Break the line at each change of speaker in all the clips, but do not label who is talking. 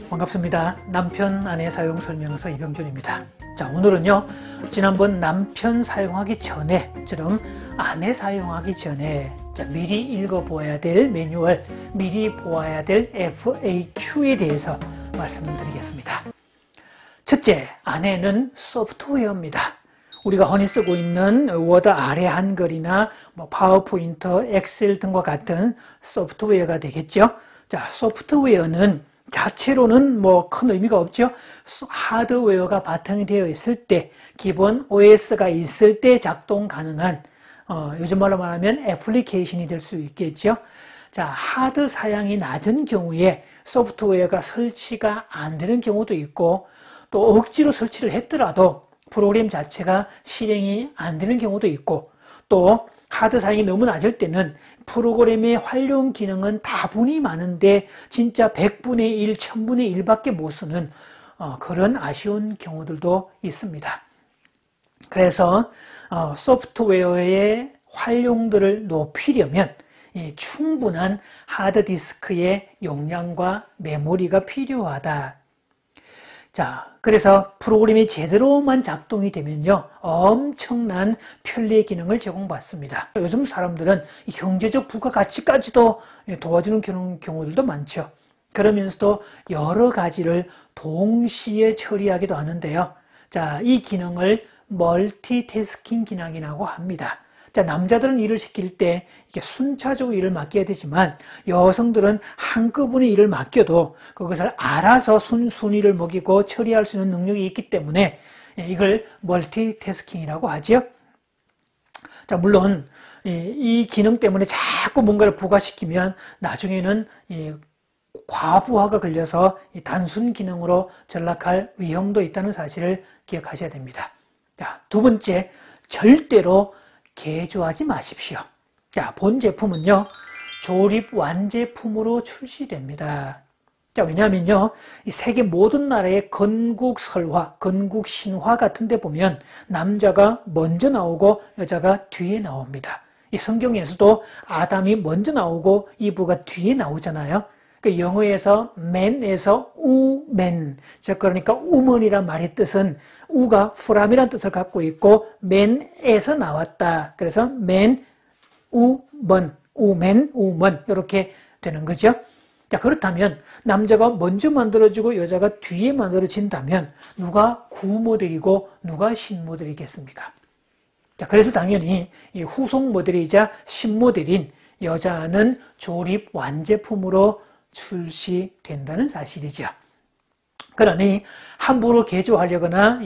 반갑습니다. 남편 아내 사용 설명서 이병준입니다. 자, 오늘은요, 지난번 남편 사용하기 전에처럼 아내 사용하기 전에 미리 읽어보아야 될 매뉴얼, 미리 보아야 될 FAQ에 대해서 말씀을 드리겠습니다. 첫째, 아내는 소프트웨어입니다. 우리가 흔히 쓰고 있는 워드 아래 한글이나 파워포인트, 엑셀 등과 같은 소프트웨어가 되겠죠. 자, 소프트웨어는 자체로는 큰 의미가 없죠. 하드웨어가 바탕이 되어 있을 때, 기본 OS가 있을 때 작동 가능한 요즘 말로 말하면 애플리케이션이 될 수 있겠죠. 자, 하드 사양이 낮은 경우에 소프트웨어가 설치가 안 되는 경우도 있고, 또 억지로 설치를 했더라도 프로그램 자체가 실행이 안 되는 경우도 있고, 또 하드 사양이 너무 낮을 때는 프로그램의 활용 기능은 다분히 많은데 진짜 100분의 1, 1000분의 1밖에 못 쓰는 그런 아쉬운 경우들도 있습니다. 그래서 소프트웨어의 활용도를 높이려면 충분한 하드디스크의 용량과 메모리가 필요하다. 자, 그래서 프로그램이 제대로만 작동이 되면요, 엄청난 편리의 기능을 제공받습니다. 요즘 사람들은 경제적 부가가치까지도 도와주는 경우들도 많죠. 그러면서도 여러 가지를 동시에 처리하기도 하는데요. 자, 이 기능을 멀티태스킹 기능이라고 합니다. 자, 남자들은 일을 시킬 때 이게 순차적으로 일을 맡겨야 되지만 여성들은 한꺼번에 일을 맡겨도 그것을 알아서 순위를 먹이고 처리할 수 있는 능력이 있기 때문에 이걸 멀티태스킹이라고 하죠. 자, 물론 이 기능 때문에 자꾸 뭔가를 부과시키면 나중에는 과부하가 걸려서 단순 기능으로 전락할 위험도 있다는 사실을 기억하셔야 됩니다. 자, 두 번째, 절대로 개조하지 마십시오. 자, 본 제품은요, 조립 완제품으로 출시됩니다. 자, 왜냐하면요, 이 세계 모든 나라의 건국 설화, 건국 신화 같은 데 보면 남자가 먼저 나오고 여자가 뒤에 나옵니다. 이 성경에서도 아담이 먼저 나오고 이브가 뒤에 나오잖아요. 그 영어에서 man에서 우맨, 즉 그러니까 우먼이란 말의 뜻은 우가 프람이라는 뜻을 갖고 있고 man에서 나왔다. 그래서 man, 우먼, 우맨, 우먼 이렇게 되는 거죠. 자, 그렇다면 남자가 먼저 만들어지고 여자가 뒤에 만들어진다면 누가 구모델이고 누가 신모델이겠습니까? 자, 그래서 당연히 이 후속 모델이자 신모델인 여자는 조립 완제품으로 출시된다는 사실이죠. 그러니 함부로 개조하려거나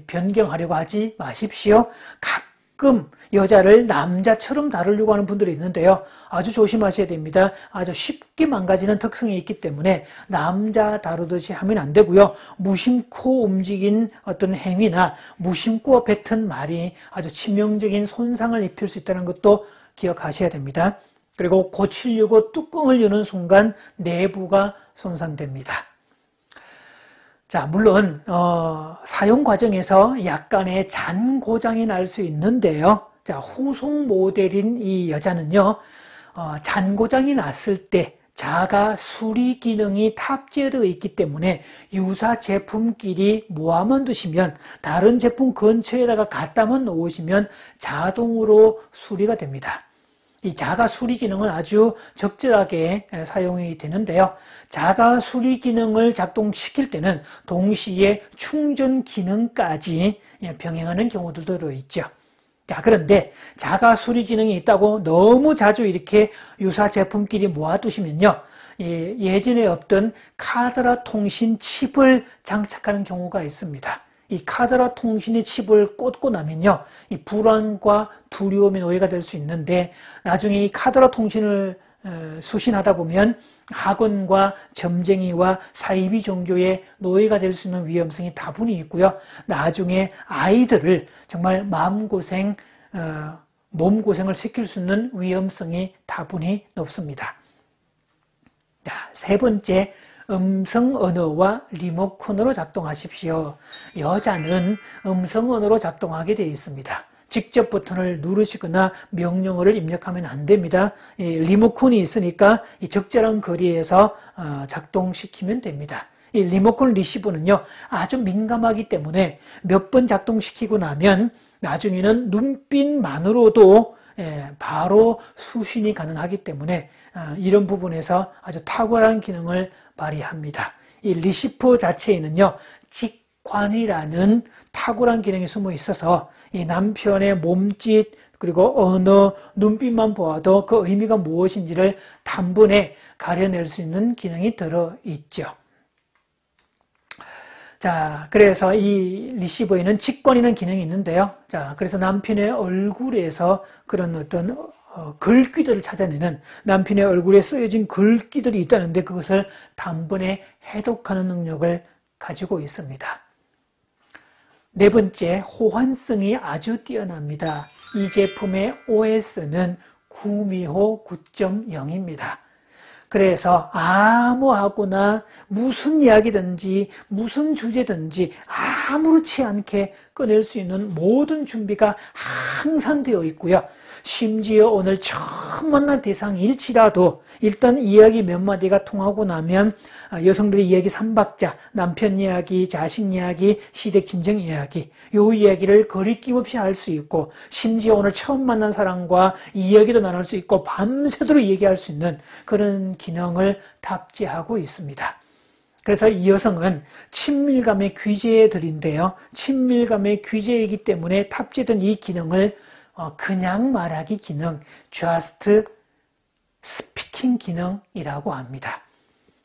변경하려고 하지 마십시오. 가끔 여자를 남자처럼 다루려고 하는 분들이 있는데요. 아주 조심하셔야 됩니다. 아주 쉽게 망가지는 특성이 있기 때문에 남자 다루듯이 하면 안 되고요. 무심코 움직인 어떤 행위나 무심코 뱉은 말이 아주 치명적인 손상을 입힐 수 있다는 것도 기억하셔야 됩니다. 그리고 고치려고 뚜껑을 여는 순간 내부가 손상됩니다. 자, 물론 사용 과정에서 약간의 잔 고장이 날 수 있는데요. 자, 후속 모델인 이 여자는요, 잔 고장이 났을 때 자가 수리 기능이 탑재되어 있기 때문에 유사 제품끼리 모아만 두시면 다른 제품 근처에다가 갖다만 놓으시면 자동으로 수리가 됩니다. 이 자가 수리 기능은 아주 적절하게 사용이 되는데요. 자가 수리 기능을 작동시킬 때는 동시에 충전 기능까지 병행하는 경우들도 있죠. 자, 그런데 자가 수리 기능이 있다고 너무 자주 이렇게 유사 제품끼리 모아두시면요, 예전에 없던 카드라 통신 칩을 장착하는 경우가 있습니다. 이 카드라 통신의 칩을 꽂고 나면요, 이 불안과 두려움의 노예가 될 수 있는데, 나중에 이 카드라 통신을 수신하다 보면 학원과 점쟁이와 사이비 종교의 노예가 될 수 있는 위험성이 다분히 있고요. 나중에 아이들을 정말 마음고생, 몸고생을 시킬 수 있는 위험성이 다분히 높습니다. 자, 세 번째, 음성 언어와 리모컨으로 작동하십시오. 여자는 음성 언어로 작동하게 되어 있습니다. 직접 버튼을 누르시거나 명령어를 입력하면 안 됩니다. 리모컨이 있으니까 적절한 거리에서 작동시키면 됩니다. 이 리모컨 리시버는요, 아주 민감하기 때문에 몇 번 작동시키고 나면 나중에는 눈빛만으로도 바로 수신이 가능하기 때문에 이런 부분에서 아주 탁월한 기능을 발휘합니다. 이 리시버 자체에는요, 직관이라는 탁월한 기능이 숨어 있어서 이 남편의 몸짓 그리고 언어, 눈빛만 보아도 그 의미가 무엇인지를 단번에 가려낼 수 있는 기능이 들어있죠. 자, 그래서 이 리시버에는 직관이라는 기능이 있는데요. 자, 그래서 남편의 얼굴에서 그런 어떤 글귀들을 찾아내는, 남편의 얼굴에 쓰여진 글귀들이 있다는데 그것을 단번에 해독하는 능력을 가지고 있습니다. 네 번째, 호환성이 아주 뛰어납니다. 이 제품의 OS는 구미호 9.0입니다. 그래서 아무하고나 무슨 이야기든지 무슨 주제든지 아무렇지 않게 꺼낼 수 있는 모든 준비가 항상 되어 있고요. 심지어 오늘 처음 만난 대상일지라도 일단 이야기 몇 마디가 통하고 나면 여성들의 이야기 3박자, 남편 이야기, 자식 이야기, 시댁 친정 이야기, 요 이야기를 거리낌 없이 할 수 있고, 심지어 오늘 처음 만난 사람과 이야기도 나눌 수 있고 밤새도록 얘기할 수 있는 그런 기능을 탑재하고 있습니다. 그래서 이 여성은 친밀감의 귀재들인데요. 친밀감의 귀재이기 때문에 탑재된 이 기능을 그냥 말하기 기능, just speaking 기능이라고 합니다.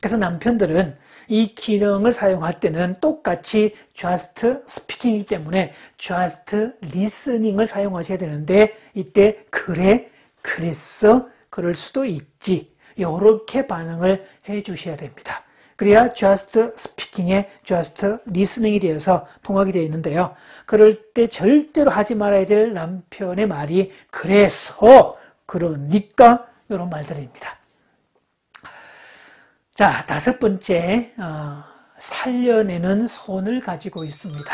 그래서 남편들은 이 기능을 사용할 때는 똑같이 just speaking이기 때문에 just listening을 사용하셔야 되는데, 이때 그래, 그랬어, 그럴 수도 있지, 이렇게 반응을 해 주셔야 됩니다. 그래야 just speaking에 just listening이 되어서 통하게 되어 있는데요. 그럴 때 절대로 하지 말아야 될 남편의 말이 그래서, 그러니까, 이런 말들입니다. 자, 다섯 번째, 살려내는 손을 가지고 있습니다.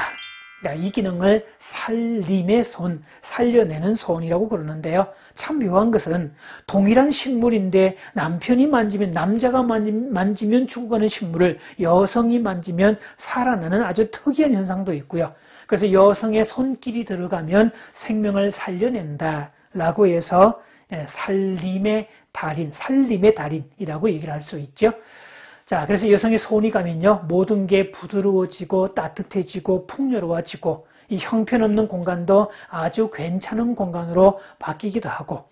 이 기능을 살림의 손, 살려내는 손이라고 그러는데요. 참 묘한 것은 동일한 식물인데 남편이 만지면, 남자가 만지면 죽어가는 식물을 여성이 만지면 살아나는 아주 특이한 현상도 있고요. 그래서 여성의 손길이 들어가면 생명을 살려낸다라고 해서 살림의 달인이라고 얘기를 할 수 있죠. 자, 그래서 여성의 손이 가면요, 모든 게 부드러워지고 따뜻해지고 풍요로워지고 이 형편없는 공간도 아주 괜찮은 공간으로 바뀌기도 하고,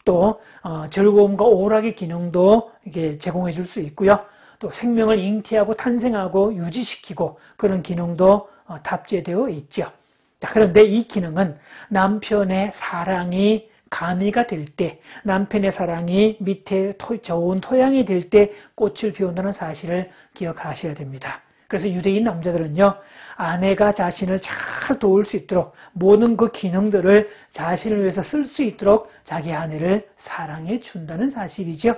또 즐거움과 오락의 기능도 이게 제공해 줄 수 있고요. 또 생명을 잉태하고 탄생하고 유지시키고 그런 기능도 탑재되어 있죠. 자, 그런데 이 기능은 남편의 사랑이 가미가 될 때, 남편의 사랑이 밑에 좋은 토양이 될 때 꽃을 피운다는 사실을 기억하셔야 됩니다. 그래서 유대인 남자들은요, 아내가 자신을 잘 도울 수 있도록 모든 그 기능들을 자신을 위해서 쓸 수 있도록 자기 아내를 사랑해 준다는 사실이죠.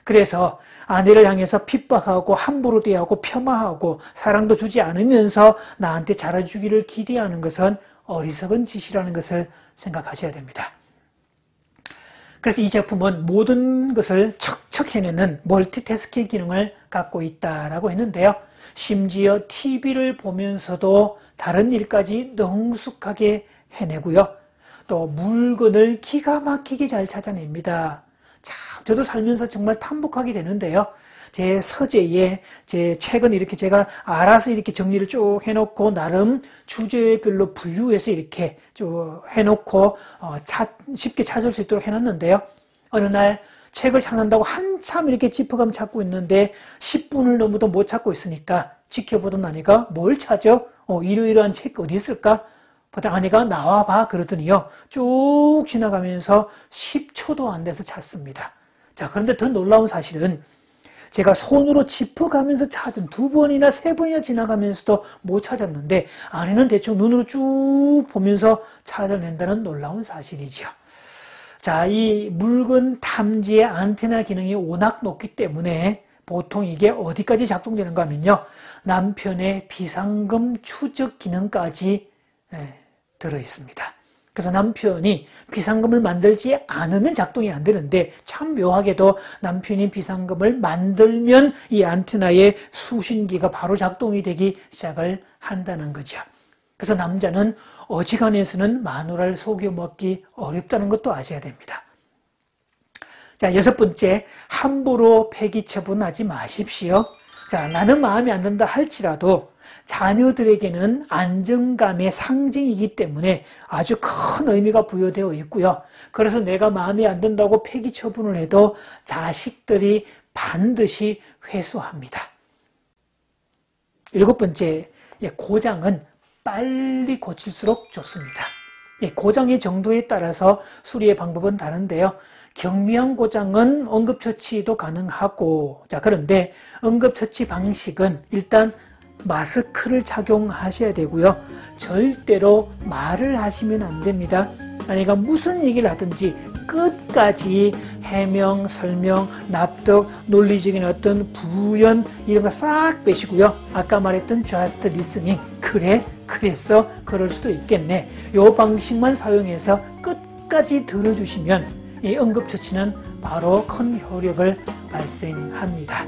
그래서 아내를 향해서 핍박하고 함부로 대하고 폄하하고 사랑도 주지 않으면서 나한테 잘해주기를 기대하는 것은 어리석은 짓이라는 것을 생각하셔야 됩니다. 그래서 이 제품은 모든 것을 척척 해내는 멀티태스킹 기능을 갖고 있다라고 했는데요. 심지어 TV를 보면서도 다른 일까지 능숙하게 해내고요. 또 물건을 기가 막히게 잘 찾아냅니다. 참, 저도 살면서 정말 탐복하게 되는데요. 제 서재에 제 책은 이렇게 제가 알아서 이렇게 정리를 쭉 해놓고 나름 주제별로 분류해서 이렇게 쭉 해놓고 쉽게 찾을 수 있도록 해놨는데요. 어느 날 책을 찾는다고 한참 이렇게 짚어가면 찾고 있는데 10분을 넘어도 못 찾고 있으니까 지켜보던 아내가 뭘 찾아? 이러이러한 책 어디 있을까? 보다 아내가 나와봐 그러더니요. 쭉 지나가면서 10초도 안 돼서 찾습니다. 자, 그런데 더 놀라운 사실은 제가 손으로 짚어가면서 찾은 2번이나 3번이나 지나가면서도 못 찾았는데 아내는 대충 눈으로 쭉 보면서 찾아낸다는 놀라운 사실이죠. 자, 이 물건 탐지의 안테나 기능이 워낙 높기 때문에 보통 이게 어디까지 작동되는가 하면요. 남편의 비상금 추적 기능까지 들어있습니다. 그래서 남편이 비상금을 만들지 않으면 작동이 안 되는데 참 묘하게도 남편이 비상금을 만들면 이 안테나의 수신기가 바로 작동이 되기 시작을 한다는 거죠. 그래서 남자는 어지간해서는 마누라를 속여 먹기 어렵다는 것도 아셔야 됩니다. 자, 6번째, 함부로 폐기 처분하지 마십시오. 자, 나는 마음에 안 든다 할지라도 자녀들에게는 안정감의 상징이기 때문에 아주 큰 의미가 부여되어 있고요. 그래서 내가 마음에 안 든다고 폐기 처분을 해도 자식들이 반드시 회수합니다. 7번째, 고장은 빨리 고칠수록 좋습니다. 고장의 정도에 따라서 수리의 방법은 다른데요. 경미한 고장은 응급처치도 가능하고, 자, 그런데 응급처치 방식은 일단 마스크를 착용하셔야 되고요. 절대로 말을 하시면 안 됩니다. 아니가 무슨 얘기를 하든지 끝까지 해명, 설명, 납득, 논리적인 어떤 부연 이런 거 싹 빼시고요. 아까 말했던 just listening, 그래, 그랬어, 그럴 수도 있겠네. 이 방식만 사용해서 끝까지 들어주시면 이 응급처치는 바로 큰 효력을 발생합니다.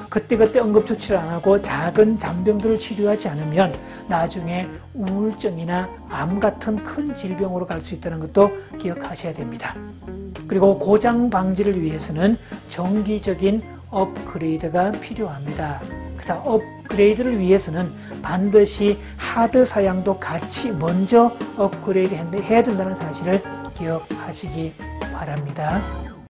그때그때 응급처치를 안 하고 작은 잔병들을 치료하지 않으면 나중에 우울증이나 암 같은 큰 질병으로 갈 수 있다는 것도 기억하셔야 됩니다. 그리고 고장 방지를 위해서는 정기적인 업그레이드가 필요합니다. 그래서 업그레이드를 위해서는 반드시 하드 사양도 같이 먼저 업그레이드 해야 된다는 사실을 기억하시기 바랍니다.